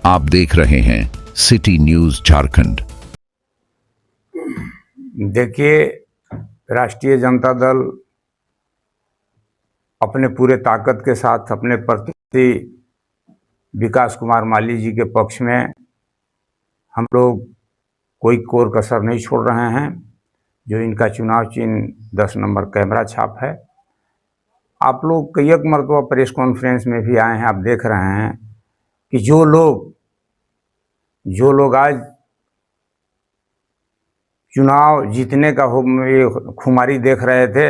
आप देख रहे हैं सिटी न्यूज झारखंड। देखिए, राष्ट्रीय जनता दल अपने पूरे ताकत के साथ अपने प्रत्याशी विकास कुमार माली जी के पक्ष में हम लोग कोई कोर कसर नहीं छोड़ रहे हैं। जो इनका चुनाव चिन्ह 10 नंबर कैमरा छाप है। आप लोग कई एक मरतबा प्रेस कॉन्फ्रेंस में भी आए हैं, आप देख रहे हैं कि जो लोग आज चुनाव जीतने का खुमारी देख रहे थे,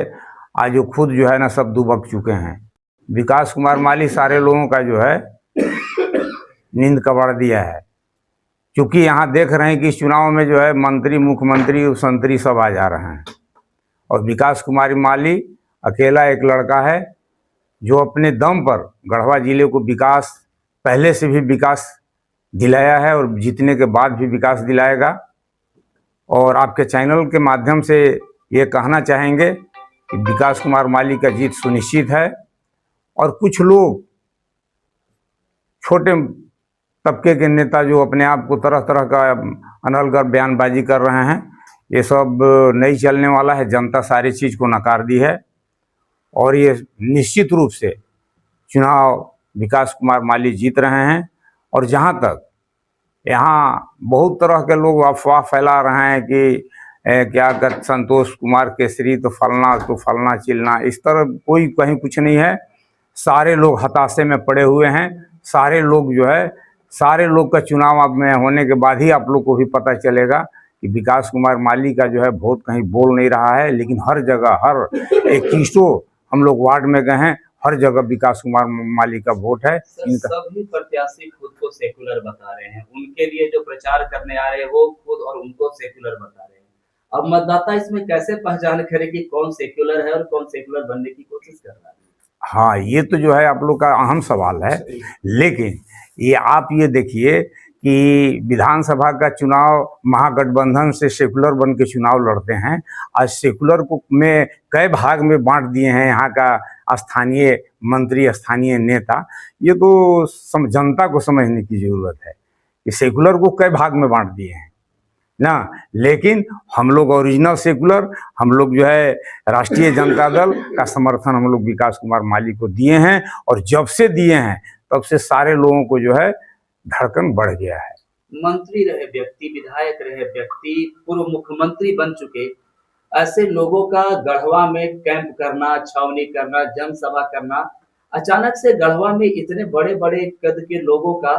आज वो खुद जो है ना सब दुबक चुके हैं। विकास कुमार माली सारे लोगों का जो है नींद कबाड़ दिया है, क्योंकि यहाँ देख रहे हैं कि इस चुनाव में जो है मंत्री, मुख्यमंत्री, उपसंत्री सब आ जा रहे हैं और विकास कुमार माली अकेला एक लड़का है जो अपने दम पर गढ़वा जिले को विकास, पहले से भी विकास दिलाया है और जीतने के बाद भी विकास दिलाएगा। और आपके चैनल के माध्यम से ये कहना चाहेंगे कि विकास कुमार माली का जीत सुनिश्चित है। और कुछ लोग छोटे तबके के नेता जो अपने आप को तरह तरह का अनलगर बयानबाजी कर रहे हैं, ये सब नहीं चलने वाला है। जनता सारी चीज़ को नकार दी है और ये निश्चित रूप से चुनाव विकास कुमार माली जीत रहे हैं। और जहाँ तक यहाँ बहुत तरह के लोग अफवाह फैला रहे हैं कि क्या कर संतोष कुमार केसरी तो फलना चिलना, इस तरह कोई कहीं कुछ नहीं है। सारे लोग हताशे में पड़े हुए हैं। सारे लोग का चुनाव अब में होने के बाद ही आप लोग को भी पता चलेगा कि विकास कुमार माली का जो है वोट कहीं बोल नहीं रहा है, लेकिन हर जगह, हर 21 हम लोग वार्ड में गए हैं, हर जगह विकास कुमार माली का वोट है। सभी प्रत्याशी खुद को सेकुलर बता रहे हैं, उनके लिए जो प्रचार करने आ रहे हैं वो खुद और उनको सेकुलर बता रहे हैं। अब मतदाता इसमें कैसे पहचान करे कि कौन सेकुलर है और कौन सेकुलर बनने की कोशिश कर रहा है? हाँ, ये तो जो है आप लोग का अहम सवाल है। लेकिन ये आप ये देखिए कि विधानसभा का चुनाव महागठबंधन से सेकुलर बन के चुनाव लड़ते हैं। आज सेकुलर को में कई भाग में बांट दिए हैं यहाँ का स्थानीय मंत्री, स्थानीय नेता। ये तो जनता को समझने की जरूरत है कि सेकुलर को कई भाग में बांट दिए हैं ना। लेकिन हम लोग ओरिजिनल सेकुलर, हम लोग जो है राष्ट्रीय जनता दल का समर्थन हम लोग विकास कुमार माली को दिए हैं। और जब से दिए हैं तब से सारे लोगों को जो है धड़कन बढ़ गया है। मंत्री रहे व्यक्ति, विधायक रहे व्यक्ति, पूर्व मुख्यमंत्री बन चुके ऐसे लोगों का गढ़वा में कैंप करना, छावनी करना, जनसभा करना, अचानक से गढ़वा में इतने बड़े बड़े कद के लोगों का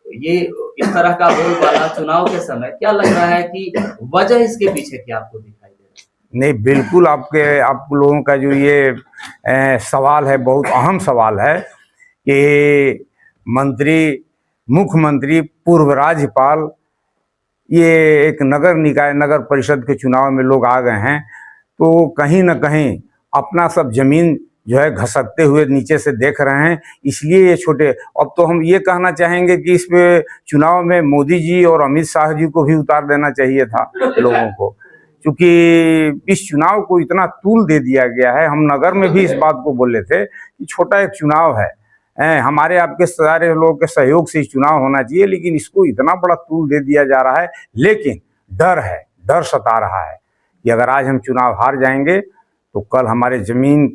ये इस तरह का बोलबाला चुनाव के समय, क्या लग रहा है कि वजह इसके पीछे क्या आपको दिखाई दे रहा है? नहीं, बिल्कुल आप लोगों का जो ये सवाल है बहुत अहम सवाल है कि मंत्री, मुख्यमंत्री, पूर्व राज्यपाल, ये एक नगर निकाय, नगर परिषद के चुनाव में लोग आ गए हैं, तो कहीं ना कहीं अपना सब जमीन जो है घसकते हुए नीचे से देख रहे हैं। इसलिए ये छोटे, अब तो हम ये कहना चाहेंगे कि इस पे चुनाव में मोदी जी और अमित शाह जी को भी उतार देना चाहिए था लोगों को, क्योंकि इस चुनाव को इतना तूल दे दिया गया है। हम नगर में भी इस बात को बोले थे कि छोटा एक चुनाव है, हमारे आपके सारे लोगों के सहयोग से चुनाव होना चाहिए, लेकिन इसको इतना बड़ा तूल दे दिया जा रहा है। लेकिन डर सता रहा है कि अगर आज हम चुनाव हार जाएंगे तो कल हमारे जमीन,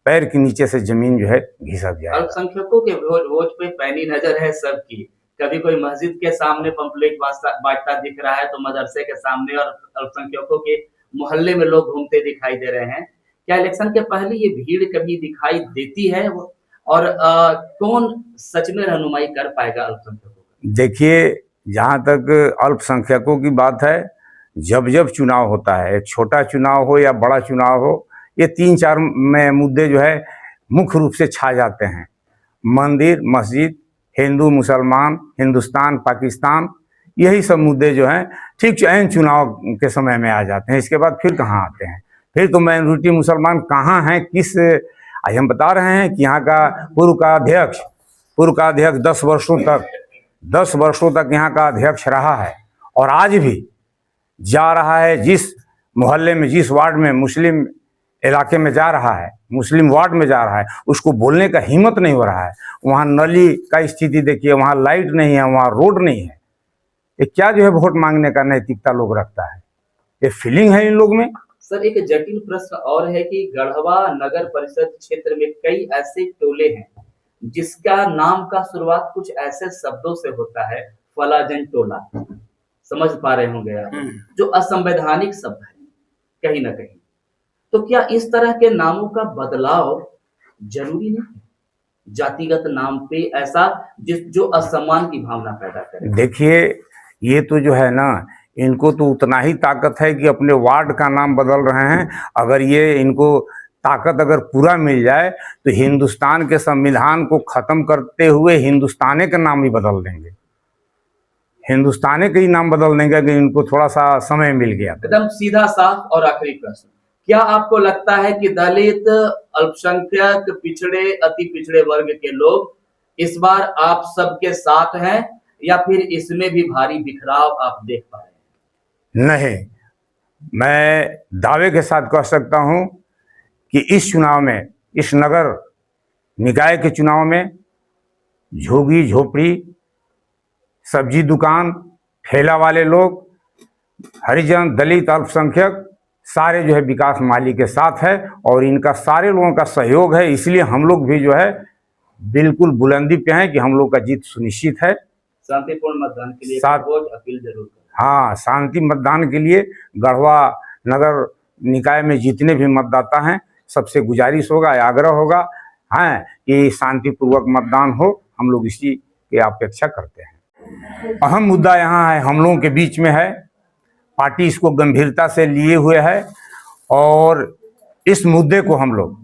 पैर के नीचे से जमीन जो है घिसक जाए। अल्पसंख्यकों के वोट पे पैनी नजर है सबकी। कभी कोई मस्जिद के सामने पंपलेट बांटता दिख रहा है तो मदरसे के सामने, और अल्पसंख्यकों के मोहल्ले में लोग घूमते दिखाई दे रहे हैं। क्या इलेक्शन के पहले ये भीड़ कभी दिखाई देती है और कौन सच में रहनुमाई कर पाएगा अल्पसंख्यकों को? देखिए, जहाँ तक अल्पसंख्यकों की बात है, जब चुनाव होता है, एक छोटा चुनाव हो या बड़ा चुनाव हो, ये 3-4 में मुद्दे जो है मुख्य रूप से छा जाते हैं। मंदिर, मस्जिद, हिंदू, मुसलमान, हिंदुस्तान, पाकिस्तान, यही सब मुद्दे जो हैं ठीक ऐन चुनाव के समय में आ जाते हैं। इसके बाद फिर कहाँ आते हैं? फिर तो माइनॉरिटी मुसलमान कहाँ हैं, किस, आज हम बता रहे हैं कि यहाँ का पूर्व का अध्यक्ष 10 वर्षों तक यहाँ का अध्यक्ष रहा है और आज भी जा रहा है। जिस मोहल्ले में, जिस वार्ड में मुस्लिम इलाके में जा रहा है, मुस्लिम वार्ड में जा रहा है, उसको बोलने का हिम्मत नहीं हो रहा है। वहाँ नली का स्थिति देखिए, वहाँ लाइट नहीं है, वहाँ रोड नहीं है। ये क्या जो है वोट मांगने का नैतिकता लोग रखता है? ये फीलिंग है इन लोग में। सर, एक जटिल प्रश्न और है कि गढ़वा नगर परिषद क्षेत्र में कई ऐसे टोले हैं जिसका नाम का शुरुआत कुछ ऐसे शब्दों से होता है, फलाजन टोला, समझ पा रहे होंगे आप, जो असंवैधानिक शब्द है कहीं ना कहीं। तो क्या इस तरह के नामों का बदलाव जरूरी नहीं है जातिगत नाम पे, ऐसा जो असम्मान की भावना पैदा करे? देखिए, ये तो जो है ना, इनको तो उतना ही ताकत है कि अपने वार्ड का नाम बदल रहे हैं। अगर ये इनको ताकत अगर पूरा मिल जाए तो हिंदुस्तान के संविधान को खत्म करते हुए हिंदुस्ताने का नाम ही बदल देंगे, हिंदुस्ताने का ही नाम बदल देंगे कि इनको थोड़ा सा समय मिल गया। एकदम सीधा साफ और आखिरी प्रश्न, क्या आपको लगता है कि दलित, अल्पसंख्यक, पिछड़े, अति पिछड़े वर्ग के लोग इस बार आप सबके साथ हैं, या फिर इसमें भी भारी बिखराव आप देख पा रहे हैं? नहीं, मैं दावे के साथ कह सकता हूं कि इस चुनाव में, इस नगर निकाय के चुनाव में, झोगी झोपड़ी, सब्जी दुकान, ठेला वाले लोग, हरिजन, दलित, अल्पसंख्यक सारे जो है विकास माली के साथ है और इनका सारे लोगों का सहयोग है। इसलिए हम लोग भी जो है बिल्कुल बुलंदी पे हैं कि हम लोग का जीत सुनिश्चित है। शांतिपूर्ण मतदान के लिए अपील जरूर करें। हाँ, शांति मतदान के लिए गढ़वा नगर निकाय में जितने भी मतदाता हैं सबसे गुजारिश होगा, आग्रह होगा है कि शांतिपूर्वक मतदान हो। हम लोग इसी की अपेक्षा करते हैं। अहम मुद्दा यहाँ है, हम लोगों के बीच में है, पार्टी इसको गंभीरता से लिए हुए है और इस मुद्दे को हम लोग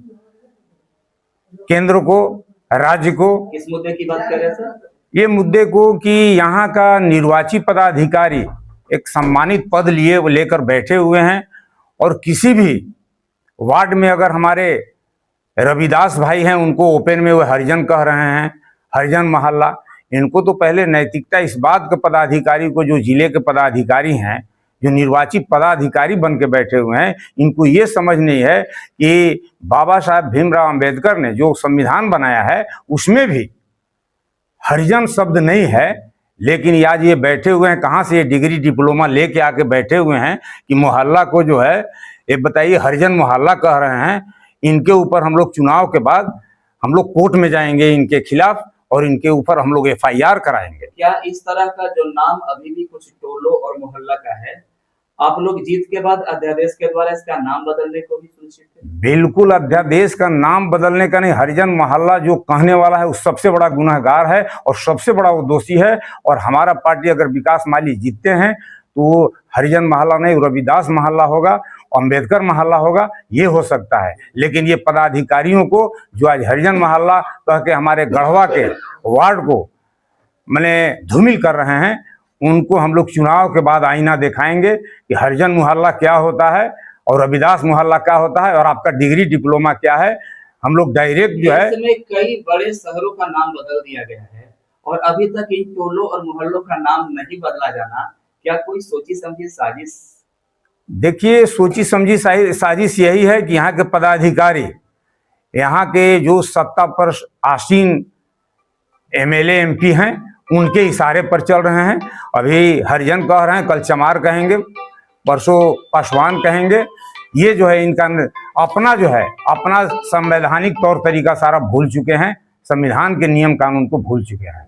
केंद्र को, राज्य को, इस मुद्दे की बात कर रहे हैं सर, ये मुद्दे को कि यहाँ का निर्वाचित पदाधिकारी एक सम्मानित पद लेकर बैठे हुए हैं और किसी भी वार्ड में अगर हमारे रविदास भाई हैं, उनको ओपन में वो हरिजन कह रहे हैं, हरिजन मोहल्ला। इनको तो पहले नैतिकता इस बात के पदाधिकारी को, जो जिले के पदाधिकारी हैं, जो निर्वाचित पदाधिकारी बन के बैठे हुए हैं, इनको ये समझ नहीं है कि बाबा साहब भीमराव अंबेडकर ने जो संविधान बनाया है उसमें भी हरिजन शब्द नहीं है। लेकिन आज ये बैठे हुए हैं, कहाँ से ये डिग्री डिप्लोमा लेके आके बैठे हुए हैं कि मोहल्ला को जो है, ये बताइए, हरिजन मोहल्ला कह रहे हैं। इनके ऊपर हम लोग चुनाव के बाद हम लोग कोर्ट में जाएंगे इनके खिलाफ और इनके ऊपर हम लोग FIR कराएंगे। क्या इस तरह का जो नाम अभी भी कुछ टोलों और मोहल्ला का है, आप लोग जीत के बाद अध्यादेश के द्वारा इसका नाम बदलने को भी सुनिश्चित करें? बिल्कुल, अध्यादेश का नाम बदलने का नहीं। हरिजन मोहल्ला जो कहने वाला है वो सबसे बड़ा गुनहगार है और सबसे बड़ा वो दोषी है। और हमारा पार्टी अगर विकास माली जीतते हैं तो वो हरिजन मोहल्ला नहीं, रविदास मोहल्ला होगा, अंबेडकर मोहल्ला होगा, ये हो सकता है। लेकिन ये पदाधिकारियों को जो आज हरिजन मोहल्ला कह के हमारे गढ़वा के वार्ड को मैंने धूमिल कर रहे हैं, उनको हम लोग चुनाव के बाद आईना दिखाएंगे कि हरिजन मोहल्ला क्या होता है और रविदास मोहल्ला क्या होता है और आपका डिग्री डिप्लोमा क्या है। हम लोग डायरेक्ट जो है, इसमें कई बड़े शहरों का नाम बदल दिया गया है और अभी तक इन टोलों और मोहल्लों का नाम नहीं बदला जाना, क्या कोई सोची समझी साजिश? देखिए, सोची समझी साजिश यही है कि यहाँ के पदाधिकारी, यहाँ के जो सत्ता पर आसीन MLA MP हैं, उनके इशारे पर चल रहे हैं। अभी हरिजन कह रहे हैं, कल चमार कहेंगे, परसों पासवान कहेंगे। ये जो है इनका अपना जो है, अपना संवैधानिक तौर तरीका सारा भूल चुके हैं, संविधान के नियम कानून को भूल चुके हैं।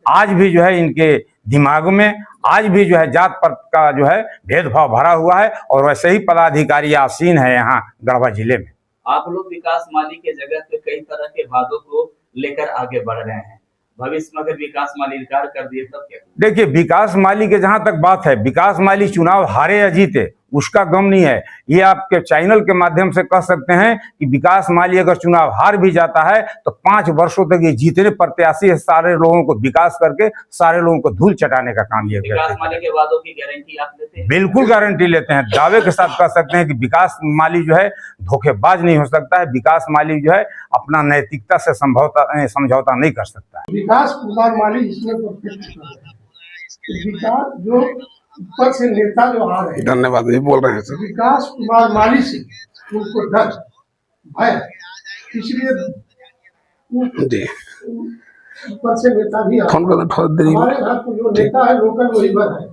आज भी जो है इनके दिमाग में आज भी जो है जात पात का जो है भेदभाव भरा हुआ है और वैसे ही पदाधिकारी आसीन है यहाँ गढ़वा जिले में। आप लोग विकास माली के जगह पे कई तरह के वादों को लेकर आगे बढ़ रहे हैं, भविष्य में अगर विकास माली इनकार कर दिए तब क्या? देखिए, विकास माली के जहां तक बात है, विकास माली चुनाव हारे या जीते उसका गम नहीं है। ये आपके चैनल के माध्यम से कह सकते हैं कि विकास माली अगर चुनाव हार भी जाता है तो 5 वर्षों तक ये जितने प्रत्याशी है सारे लोगों को विकास करके सारे लोगों को धूल चटाने का काम ये विकास माली के वादों की गारंटी आप लेते हैं? बिल्कुल गारंटी लेते हैं, दावे के साथ कह सकते हैं कि विकास माली जो है धोखेबाज नहीं हो सकता है। विकास माली जो है अपना नैतिकता से समझौता नहीं कर सकता है। विकास कुमार माली इसमें विकास जो ऊपर से नेता जो आ रहे हैं, धन्यवाद, ये बोल रहे हैं सर, विकास कुमार माली से उनको डर भय, इसलिए जी ऊपर से नेता भी आते फोन हैं। करना बहुत देरी में। हमारे यहाँ को जो नेता है लोकल वही बन है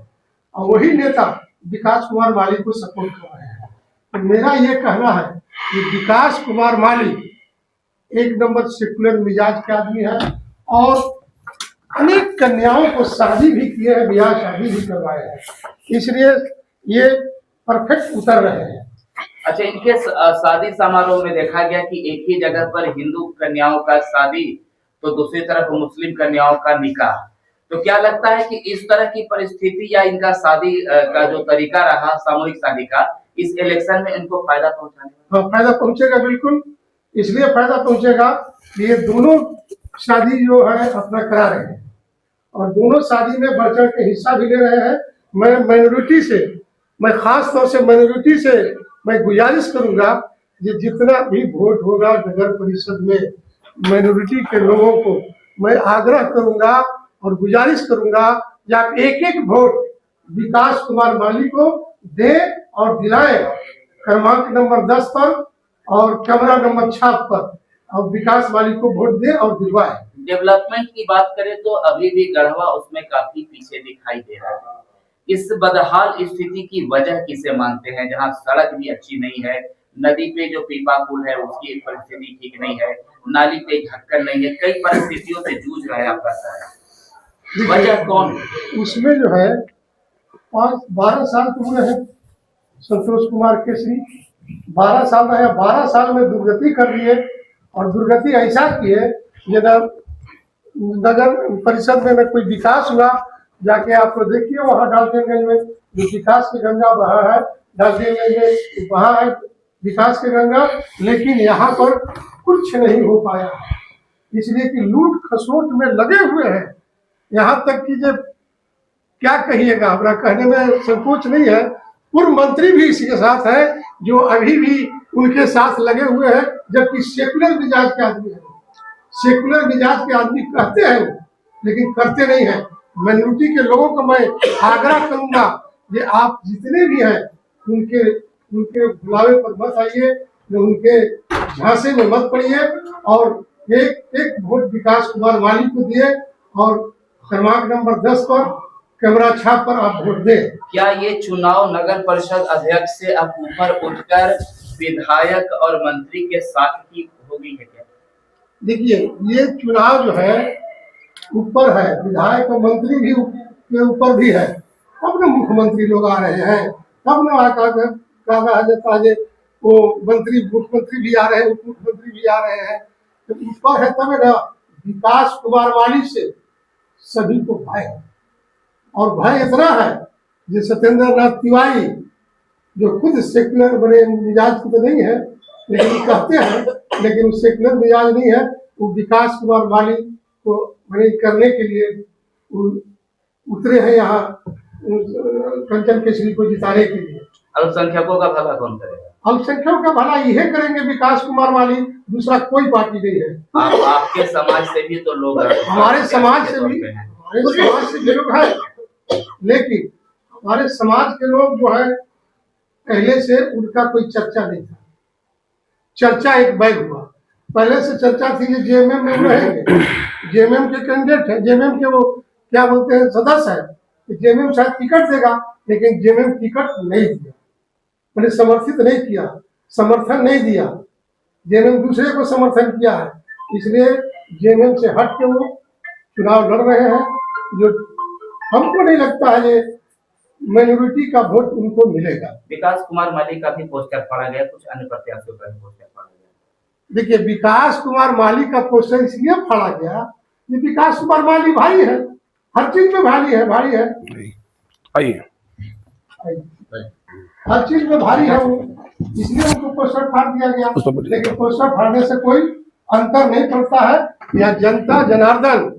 और वही नेता विकास कुमार माली को सपोर्ट कर रहे हैं। तो मेरा ये कहना है कि विकास कुमार माली एक नंबर सेकुलर मिजाज के आदमी है और अनेक कन्याओं को शादी भी किए हैं, ब्याह शादी भी करवाए हैं, इसलिए ये परफेक्ट उतर रहे हैं। अच्छा, इनके शादी समारोह में देखा गया कि एक ही जगह पर हिंदू कन्याओं का शादी तो दूसरी तरफ मुस्लिम कन्याओं का निकाह। तो क्या लगता है कि इस तरह की परिस्थिति या इनका शादी का जो तरीका रहा सामूहिक शादी का, इस इलेक्शन में इनको फायदा पहुंचाने हाँ, फायदा पहुंचेगा बिल्कुल, इसलिए फायदा पहुंचेगा कि ये दोनों शादी जो है अपना करा रहे हैं और दोनों शादी में बढ़ चढ़ के हिस्सा भी ले रहे हैं। मैं माइनॉरिटी से, मैं खास तौर से माइनॉरिटी से मैं गुजारिश करूंगा कि जितना भी वोट होगा नगर परिषद में माइनॉरिटी के लोगों को मैं आग्रह करूंगा और गुजारिश करूंगा कि आप एक एक वोट विकास कुमार माली को दें और दिलाएं क्रमांक नंबर 10 पर और कमरा नंबर 6 पर, और विकास माली को वोट दें और दिलवाएं। डेवलपमेंट की बात करें तो अभी भी गढ़वा उसमें काफी पीछे दिखाई दे रहा है। इस बदहाल स्थिति की वजह किसे मानते हैं, जहां सड़क भी अच्छी नहीं है, नदी पे जो पीपा पुल है उसकी परिस्थिति ठीक नहीं है, नाली पे ढक्कन नहीं है, कई परिस्थितियों से जूझ रहा है आपका शहर। वजह कौन है? उसमें जो है 12 साल तो हुए हैं संतोष कुमार केसरी, 12 साल रहे, 12 साल में दुर्गति कर दिए और दुर्गति ऐसा किए नगर परिषद में न कोई विकास हुआ। जाके आप देखिए वहाँ डाल्टनगंज में जो विकास की गंगा बहा है, डाल्टनगंज में वहाँ है विकास की गंगा, लेकिन यहाँ पर कुछ नहीं हो पाया, इसलिए कि लूट खसोट में लगे हुए हैं। यहाँ तक कि जब क्या कहिएगा, हमारा कहने में संकोच नहीं है, पूर्व मंत्री भी इसी के साथ है जो अभी भी उनके साथ लगे हुए हैं, जबकि सेकुलर मिजाज के आदमी है। सेकुलर मिजाज के आदमी कहते हैं लेकिन करते नहीं है। माइनॉरिटी के लोगों को मैं आग्रह करूंगा कि आप जितने भी हैं उनके उनके बुलावे पर मत आइए, उनके झांसे में मत पड़िए और एक एक वोट विकास कुमार माली को दिए और क्रमांक नंबर 10 पर कैमरा 6 पर आप वोट दें। क्या ये चुनाव नगर परिषद अध्यक्ष से अब ऊपर उठकर विधायक और मंत्री के साथ ही होगी है क्या? देखिए, ये चुनाव जो है ऊपर है, विधायक और मंत्री भी के ऊपर भी है। अब ना मुख्यमंत्री लोग आ रहे हैं, तब ना कहा जाता है वो मंत्री मुख्यमंत्री भी आ रहे हैं, उप मुख्यमंत्री भी आ रहे हैं, तो ऊपर है तब ना। विकास कुमार माली से सभी को भय है और भय इतना है जो सत्येंद्र नाथ तिवारी जो खुद सेकुलर बने मिजाज की तो नहीं है, लेकिन कहते हैं, लेकिन सेकुलर मिजाज नहीं है, वो विकास कुमार माली को करने के लिए उतरे हैं यहाँ कंचन केसरी को जिताने के लिए। अल्पसंख्यकों का भला कौन करेगा? अल्पसंख्यकों का भला यह करेंगे विकास कुमार माली, दूसरा कोई पार्टी नहीं है। आपके समाज से भी तो लोग हमारे समाज से भी लोग हैं, लेकिन हमारे समाज के लोग जो है पहले से उनका कोई चर्चा नहीं था। चर्चा एक बैग हुआ, पहले से चर्चा थी कि जेएमएम में रहेंगे, जेएमएम के कैंडिडेट है, जेएमएम के वो क्या बोलते हैं सदस्य है, जेएमएम शायद टिकट देगा, लेकिन जेएमएम टिकट नहीं दिया, मैंने समर्थित नहीं किया, समर्थन नहीं दिया, जेएमएम दूसरे को समर्थन किया है, इसलिए जेएमएम से हट के वो चुनाव लड़ रहे हैं। जो हमको नहीं लगता है ये माइनॉरिटी का वोट उनको मिलेगा। विकास कुमार माली का भी पोस्टर फाड़ा गया, कुछ अन्य प्रत्याशियों का भी पोस्टर फाड़ा गया। देखिए, विकास कुमार माली का पोस्टर इसलिए फाड़ा गया कि विकास कुमार माली भाई है, हर चीज में भारी है, भारी है, आइए हर चीज में भारी है वो, इसलिए उनको पोस्टर फाड़ दिया गया। लेकिन पोस्टर फाड़ने से कोई अंतर नहीं पड़ता है। यह जनता जनार्दन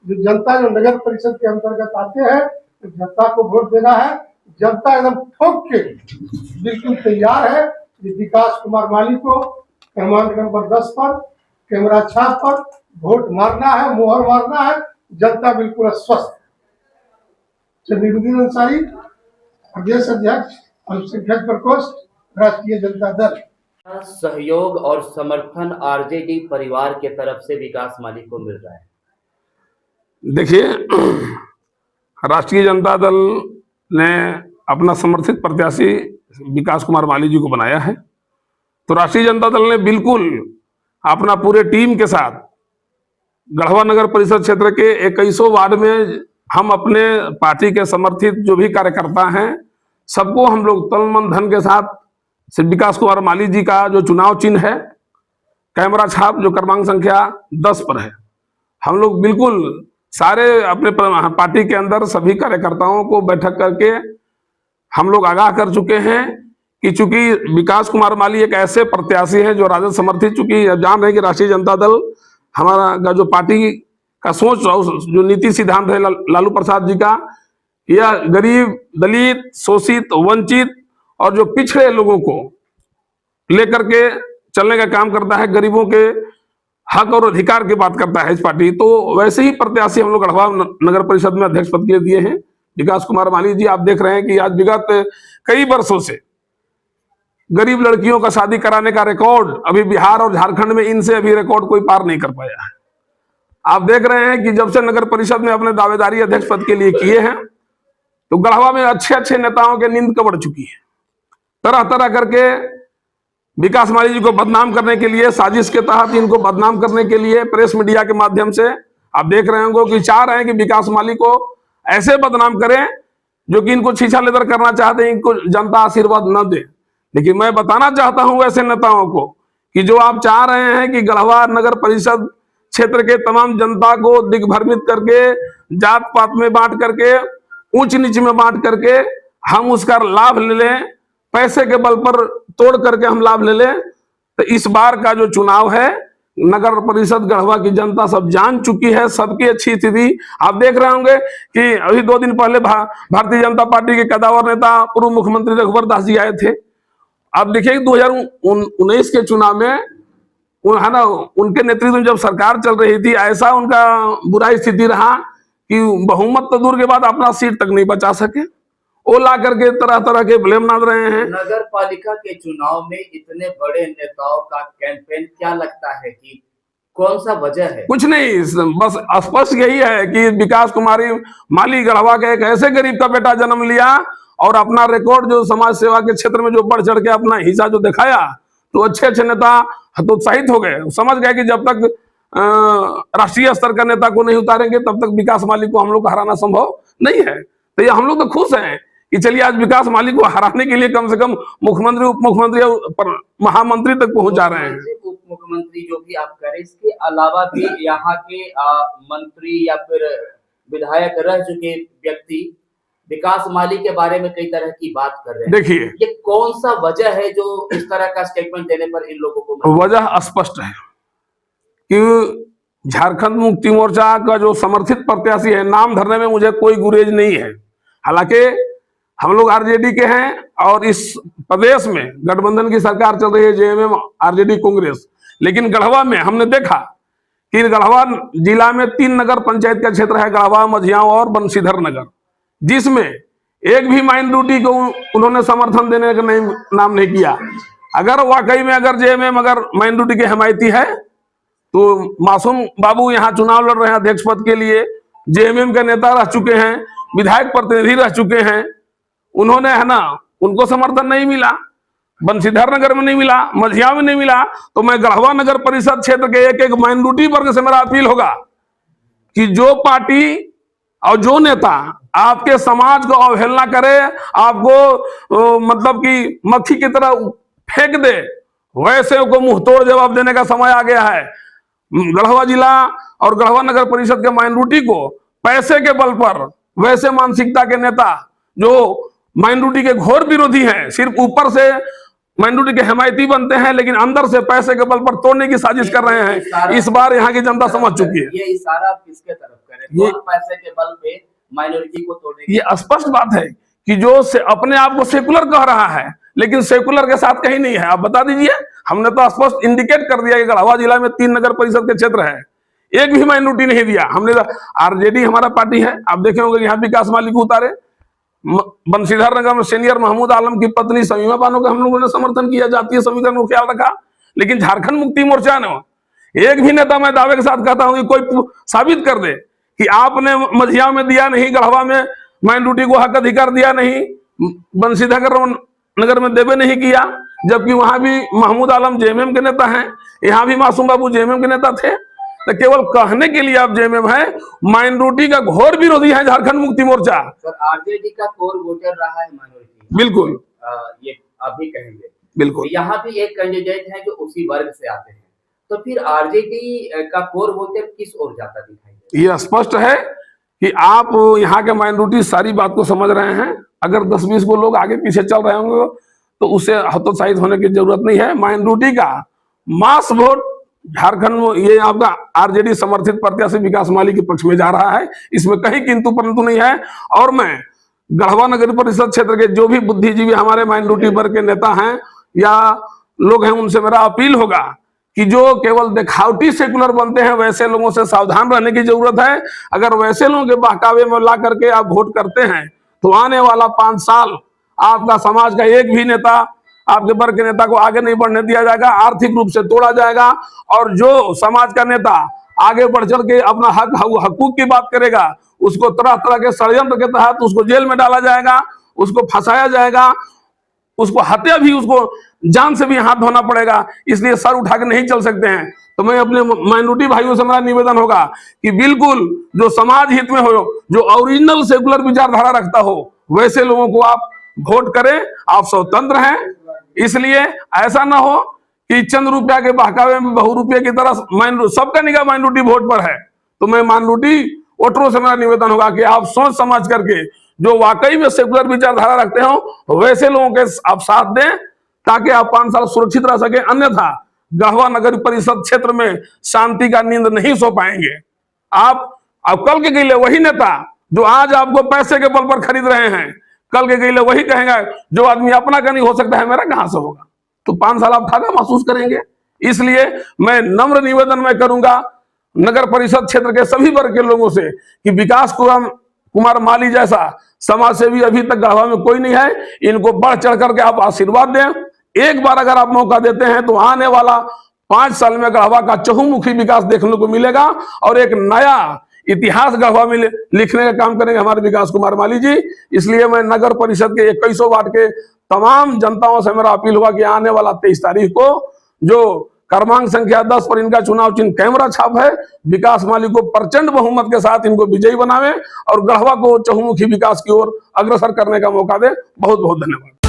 जो जनता जो नगर परिषद के अंतर्गत आते हैं, तो जनता को वोट देना है। जनता एकदम ठोक के बिल्कुल तैयार है कि विकास कुमार माली को क्रमांक नंबर 10 पर कैमरा 6 पर वोट मारना है, मोहर मारना है। जनता बिल्कुल स्वस्थ। जमीरुद्दीन अंसारी, प्रदेश अध्यक्ष अल्पसंख्यक प्रकोष्ठ, राष्ट्रीय जनता दल। सहयोग और समर्थन आरजेडी परिवार के तरफ से विकास माली को मिल रहा है? देखिए, राष्ट्रीय जनता दल ने अपना समर्थित प्रत्याशी विकास कुमार माली जी को बनाया है, तो राष्ट्रीय जनता दल ने बिल्कुल अपना पूरे टीम के साथ गढ़वा नगर परिषद क्षेत्र के 21 वार्ड में हम अपने पार्टी के समर्थित जो भी कार्यकर्ता हैं सबको हम लोग तन मन धन के साथ से विकास कुमार माली जी का जो चुनाव चिन्ह है कैमरा छाप जो क्रमांक संख्या 10 पर है, हम लोग बिल्कुल सारे अपने पार्टी के अंदर सभी कार्यकर्ताओं को बैठक करके हम लोग आगाह कर चुके हैं कि चूंकि विकास कुमार माली एक ऐसे प्रत्याशी हैं जो राजद समर्थित, चूंकि जान रहे हैं कि राष्ट्रीय जनता दल हमारा जो पार्टी का सोच जो नीति सिद्धांत है लालू प्रसाद जी का, यह गरीब, दलित, शोषित, वंचित और जो पिछड़े लोगों को लेकर के चलने का काम करता है, गरीबों के हक और अधिकार की बात करता है इस पार्टी। तो वैसे ही प्रत्याशी हम लोग गढ़वा नगर परिषद में अध्यक्ष पद के लिए दिए हैं विकास कुमार माली जी। आप देख रहे हैं कि आज विगत कई वर्षों से गरीब लड़कियों का शादी कराने का रिकॉर्ड अभी बिहार और झारखंड में इनसे अभी रिकॉर्ड कोई पार नहीं कर पाया है। आप देख रहे हैं कि जब से नगर परिषद में अपने दावेदारी अध्यक्ष पद के लिए किए हैं तो गढ़वा में अच्छे अच्छे नेताओं के नींद कबड़ चुकी है। तरह तरह करके विकास माली जी को बदनाम करने के लिए, साजिश के तहत इनको बदनाम करने के लिए प्रेस मीडिया के माध्यम से आप देख रहे होंगे कि चाह रहे हैं कि विकास माली को ऐसे बदनाम करें जो कि इनको छीछा लेदर करना चाहते हैं, इनको जनता आशीर्वाद न दे। लेकिन मैं बताना चाहता हूं वैसे नेताओं को कि जो आप चाह रहे हैं कि गढ़वा नगर परिषद क्षेत्र के तमाम जनता को दिग्भ्रमित करके, जात पात में बांट करके, ऊंच नीच में बांट करके हम उसका लाभ ले लें, पैसे के बल पर तोड़ करके हम लाभ ले लें, तो इस बार का जो चुनाव है नगर परिषद गढ़वा की जनता सब जान चुकी है, सबकी अच्छी स्थिति। आप देख रहे होंगे कि अभी 2 दिन पहले भारतीय जनता पार्टी के कदावर नेता पूर्व मुख्यमंत्री रघुवर दास जी आए थे। आप देखिए 2019 के चुनाव में है ना, उनके नेतृत्व में जब सरकार चल रही थी, ऐसा उनका बुरा स्थिति रहा कि बहुमत तो दूर के बाद अपना सीट तक नहीं बचा सके। वो ला करके तरह तरह के ब्लेम डाल रहे हैं। नगर पालिका के चुनाव में इतने बड़े नेताओं का कैंपेन, क्या लगता है कि कौन सा वजह है? कुछ नहीं, बस स्पष्ट यही है कि विकास कुमारी माली गढ़वा के एक ऐसे गरीब का बेटा जन्म लिया और अपना रिकॉर्ड जो समाज सेवा के क्षेत्र में जो बढ़ चढ़ के अपना हिस्सा जो दिखाया, तो अच्छे अच्छे नेता हतोत्साहित हो गए, समझ गए कि जब तक राष्ट्रीय स्तर का नेता को नहीं उतारेंगे तब तक विकास माली को हम लोग को हराना संभव नहीं है। तो ये हम लोग तो खुश हैं कि चलिए आज विकास माली को हराने के लिए कम से कम मुख्यमंत्री, उप मुख्यमंत्री, महामंत्री तक पहुंच जा रहे हैं। उप मुख्यमंत्री जो भी आप करें, इसके अलावा भी यहाँ के मंत्री या फिर विधायक रह चुके व्यक्ति विकास माली के बारे में कई तरह की बात कर रहे हैं। देखिए, ये कौन सा वजह है जो इस तरह का स्टेटमेंट देने पर इन लोगों को? वजह स्पष्ट है कि झारखंड मुक्ति मोर्चा का जो समर्थित प्रत्याशी है, नाम धरने में मुझे कोई गुरेज नहीं है, हालांकि हम लोग आरजेडी के हैं और इस प्रदेश में गठबंधन की सरकार चल रही है, जेएमएम आरजेडी कांग्रेस। लेकिन गढ़वा में हमने देखा कि गढ़वा जिला में 3 नगर पंचायत का क्षेत्र है, गढ़वा, मझियाओं और बंशीधर नगर, जिसमें एक भी माइनॉरिटी को उन्होंने समर्थन देने का नाम नहीं किया। अगर वाकई में अगर जेएमएम अगर माइनॉरिटी की हिमायती है तो मासूम बाबू यहाँ चुनाव लड़ रहे हैं अध्यक्ष पद के लिए, जेएमएम के नेता रह चुके हैं, विधायक प्रतिनिधि रह चुके हैं, उन्होंने है ना, उनको समर्थन नहीं मिला, बंशीधर नगर में नहीं मिला, मझिया में नहीं मिला। तो मैं गढ़वा नगर परिषद क्षेत्र के एक एक माइनॉरिटी वर्ग से मेरा अपील होगा कि जो पार्टी और जो नेता आपके समाज को अवहेलना करे, आपको मतलब कि मक्खी की तरह फेंक दे, वैसे को मुंह तोड़ जवाब देने का समय आ गया है। गढ़वा जिला और गढ़वा नगर परिषद के माइनॉरिटी को पैसे के बल पर वैसे मानसिकता के नेता जो माइनॉरिटी के घोर विरोधी हैं, सिर्फ ऊपर से माइनॉरिटी के हिमायती बनते हैं लेकिन अंदर से पैसे के बल पर तोड़ने की साजिश कर रहे हैं। इस बार यहाँ की जनता समझ चुकी है। ये इशारा किसके तरफ करें? ये पैसे के बल पे माइनॉरिटी को तोड़ने, ये स्पष्ट बात है कि जो अपने आप को सेकुलर कह रहा है लेकिन सेकुलर के साथ कहीं नहीं है। आप बता दीजिए, हमने तो स्पष्ट इंडिकेट कर दिया कि गढ़वा जिला में 3 नगर परिषद के क्षेत्र है, एक भी माइनॉरिटी नहीं दिया हमने। आरजेडी हमारा पार्टी है, आप देखे होंगे यहाँ विकास माली को उतारे, बंशीधर नगर में सीनियर महमूद आलम की पत्नी शमीमा बानो का हम लोगों ने समर्थन किया, जातीय समीकरण को ख्याल रखा। लेकिन झारखंड मुक्ति मोर्चा ने एक भी नेता, मैं दावे के साथ कहता हूं कि कोई साबित कर दे कि आपने मझिया में दिया नहीं, गढ़वा में माइनॉरिटी को हक अधिकार दिया नहीं, बंशीधर नगर में देवे नहीं किया, जबकि वहां भी महमूद आलम जेएमएम के नेता हैं, यहाँ भी मासूम बाबू जेएमएम के नेता थे। तो केवल कहने के लिए आप जेएमएम है, माइनॉरिटी का घोर विरोधी है झारखंड मुक्ति मोर्चा। सर आरजेडी का कोर वोटर रहा है माइनॉरिटी, बिल्कुल ये आप भी कहेंगे। बिल्कुल। यहाँ भी एक कैंडिडेट है जो उसी वर्ग से आते हैं, तो फिर आरजेडी का कोर वोटर किस ओर जाता दिखाई देता है? ये स्पष्ट है कि आप यहाँ के माइनॉरिटी सारी बात को समझ रहे हैं। अगर 10-20 को लोग आगे पीछे चल रहे होंगे तो उससे हतोत्साहित होने की जरूरत नहीं है। माइनॉरिटी का मास वोट झारखंड में ये आपका आरजेडी समर्थित प्रत्याशी विकास माली के पक्ष में जा रहा है, इसमें कहीं किंतु परंतु नहीं है। और मैं गढ़वा नगर परिषद क्षेत्र के जो भी बुद्धिजीवी हमारे माइनॉरिटी वर्ग के नेता हैं या लोग हैं, उनसे मेरा अपील होगा कि जो केवल दिखावटी सेकुलर बनते हैं वैसे लोगों से सावधान रहने की जरूरत है। अगर वैसे लोगों के बहकावे में ला करके आप वोट करते हैं तो आने वाला 5 साल आपका समाज का एक भी नेता, आपके वर्ग के नेता को आगे नहीं बढ़ने दिया जाएगा, आर्थिक रूप से तोड़ा जाएगा। और जो समाज का नेता आगे बढ़ चल के अपना हकूक की बात करेगा, उसको तरह तरह के षड्यंत्र के तहत उसको जेल में डाला जाएगा, उसको फंसाया जाएगा, उसको हत्या भी, उसको जान से भी हाथ धोना पड़ेगा। इसलिए सर उठा के नहीं चल सकते हैं। तो मैं अपने माइनॉरिटी भाइयों से मेरा निवेदन होगा कि बिल्कुल जो समाज हित में हो, जो ओरिजिनल सेकुलर विचारधारा रखता हो, वैसे लोगों को आप वोट करें। आप स्वतंत्र हैं, इसलिए ऐसा ना हो कि चंद रुपया के बहकावे में बहु रुपये की तरह सबका निगाह माइनॉरिटी वोट पर है। तो मैं माइनॉरिटी वोटरों से मेरा निवेदन होगा कि आप सोच समझ करके जो वाकई में सेकुलर विचारधारा रखते हो वैसे लोगों के आप साथ दें, ताकि आप 5 साल सुरक्षित रह सके। अन्यथा गढ़वा नगर परिषद क्षेत्र में शांति का नींद नहीं सो पाएंगे। आप कल के गईले वही नेता जो आज आपको पैसे के बल पर खरीद रहे हैं, कल के गईले वही कहेंगे जो आदमी अपना का नहीं हो सकता है, मेरा कहां से होगा। तो 5 साल आप ठागा महसूस करेंगे। इसलिए मैं नम्र निवेदन में करूंगा नगर परिषद क्षेत्र के सभी वर्ग के लोगों से कि विकास कुमार माली जैसा समाज सेवी अभी तक गढ़वा में कोई नहीं है, इनको बढ़ चढ़ करके आप आशीर्वाद दें। एक बार अगर आप मौका देते हैं तो आने वाला 5 साल में गढ़वा का चहुमुखी विकास देखने को मिलेगा और एक नया इतिहास गढ़वा में लिखने का काम करेंगे हमारे विकास कुमार माली जी। इसलिए मैं नगर परिषद के 2100 वार्ड के तमाम जनताओं से मेरा अपील हुआ कि आने वाला 23 तारीख को जो क्रमांक संख्या 10 पर इनका चुनाव चिन्ह कैमरा छाप है, विकास माली को प्रचंड बहुमत के साथ इनको विजयी बनावे और गढ़वा को चहुमुखी विकास की ओर अग्रसर करने का मौका दे। बहुत बहुत धन्यवाद।